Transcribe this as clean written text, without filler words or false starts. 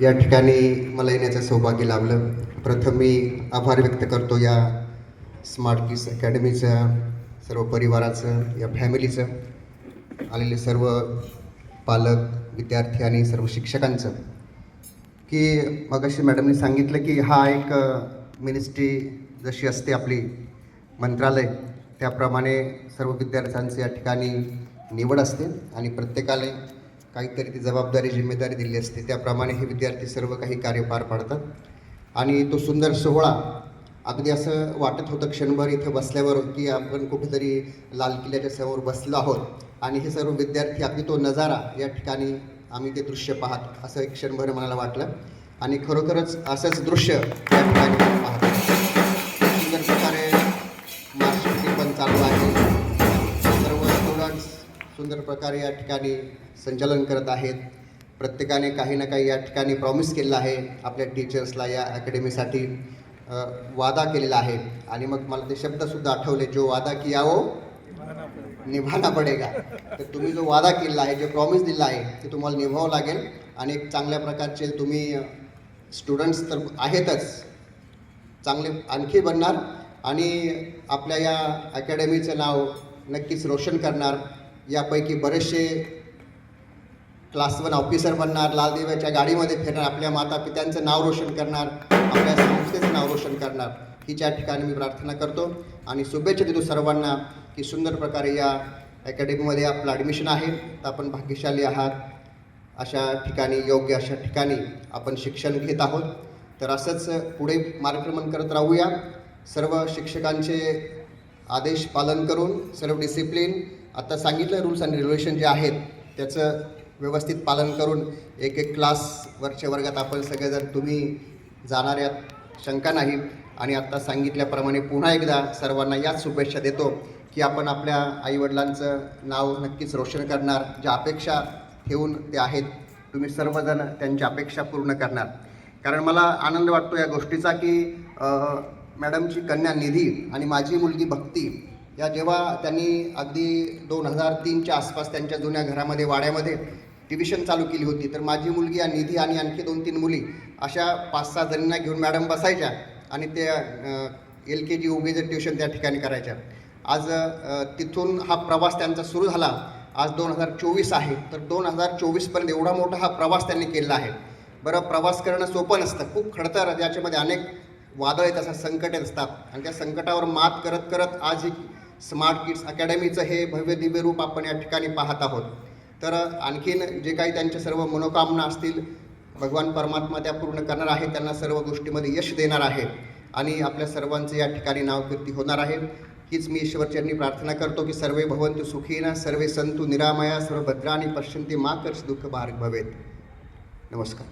या ठिकाणी मला येण्याचं सौभाग्य लाभलं. प्रथम मी आभार व्यक्त करतो या स्मार्ट किड्स अकॅडमीच्या सर्व परिवाराचं, या फॅमिलीचं, आलेले सर्व पालक, विद्यार्थी आणि सर्व शिक्षकांचं, की मगाशी मॅडमनी सांगितलं की हा एक मिनिस्ट्री जशी असते आपली मंत्रालय, त्याप्रमाणे सर्व विद्यार्थ्यांची या ठिकाणी निवड असते आणि प्रत्येकाला काहीतरी ती जबाबदारी, जिम्मेदारी दिली असते. त्याप्रमाणे हे विद्यार्थी सर्व काही कार्य पार पाडतात आणि तो सुंदर सोहळा अगदी असं वाटत होतं क्षणभर इथं बसल्यावर की आपण कुठेतरी लाल किल्ल्याच्या समोर बसलो आहोत आणि हे सर्व विद्यार्थी, अगदी तो नजारा या ठिकाणी आम्ही ते दृश्य पाहत असं एक क्षणभर मनाला वाटलं आणि खरोखरच असंच दृश्य या ठिकाणी पाहतो. सुंदर प्रकारे मार्चसाठी पण चालू आहे. सर्व स्टुडंट्स सुंदर प्रकारे या ठिकाणी संचालन करत आहेत. प्रत्येकाने काही ना काही या ठिकाणी प्रॉमिस केलेलं आहे आपल्या टीचर्सला, या अकॅडमीसाठी वादा केलेला आहे. आणि मग मला ते शब्दसुद्धा आठवले, जो वादा किया वो निभाना पडेगा. तर तुम्ही जो वादा केलेला आहे, जे प्रॉमिस दिला आहे, ते तुम्हाला निभावं लागेल आणि एक चांगल्या प्रकारचे तुम्ही स्टुडंट्स तर आहेतच, चांगले आणखी बनणार आणि आपल्या या अकॅडमीचं नाव नक्कीच रोशन करणार. यापैकी बरेचसे क्लास 1 ऑफिसर बनणार, लाल दिव्याच्या गाडीमध्ये फिरणार, आपल्या मातापित्यांचं नाव रोशन करणार, आपल्या संस्थेचं नाव रोशन करणार, हीच या ठिकाणी मी प्रार्थना करतो आणि शुभेच्छा देतो सर्वांना की सुंदर प्रकारे या अकॅडमीमध्ये आपलं ॲडमिशन आहे. तर आपण भाग्यशाली आहात. अशा ठिकाणी, योग्य अशा ठिकाणी आपण शिक्षण घेत आहोत. तर असंच पुढे मार्गक्रमण करत राहूया. सर्व शिक्षकांचे आदेश पालन करून, सर्व डिसिप्लिन, आता सांगितलं रूल्स अँड रेग्युलेशन जे आहेत त्याचं व्यवस्थित पालन करून एक एक क्लास वरच्या वर्गात आपण सगळेजण तुम्ही जाणाऱ्यात शंका नाही. आणि आत्ता सांगितल्याप्रमाणे पुन्हा एकदा सर्वांना याच शुभेच्छा देतो की आपण आपल्या आईवडिलांचं नाव नक्कीच रोशन करणार. ज्या अपेक्षा ठेवून ते आहेत, तुम्ही सर्वजण त्यांच्या अपेक्षा पूर्ण करणार. कारण मला आनंद वाटतो या गोष्टीचा की मॅडमची कन्या निधी आणि माझी मुलगी भक्ती या जेव्हा त्यांनी अगदी 2003च्या आसपास त्यांच्या जुन्या घरामध्ये, वाड्यामध्ये ट्युशन चालू केली होती, तर माझी मुलगी या निधी आणि आणखी 2-3 मुली अशा 5-6 जणींना घेऊन मॅडम बसायच्या आणि त्या LKG UKG ट्युशन त्या ठिकाणी करायच्या. आज तिथून हा प्रवास त्यांचा सुरू झाला. आज 2024 आहे, तर 2024पर्यंत एवढा मोठा हा प्रवास त्यांनी केलेला आहे. बरं, प्रवास करणं सोपं नसतं, खूप खडतर, ज्याच्यामध्ये अनेक वादळ येत असतात, संकट येत असतात आणि त्या संकटावर मात करत करत आज ही स्मार्ट किड्स अकॅडमीचं हे भव्य दिव्य रूप आपण या ठिकाणी पाहत आहोत. तर आणखीन जे काही त्यांच्या सर्व मनोकामना असतील, भगवान परमात्मा त्या पूर्ण करणार आहे, त्यांना सर्व गोष्टीमध्ये यश देणार आहे आणि आपल्या सर्वांचं या ठिकाणी नावकीर्ती होणार आहे. हीच मी ईश्वरचरणी प्रार्थना करतो की सर्वे भवन्तु सुखिनः, सर्वे सन्तु निरामया, सर्व भद्राणि पश्यन्ति मा कश्चित् दुःख भाग् भवेत्. नमस्कार.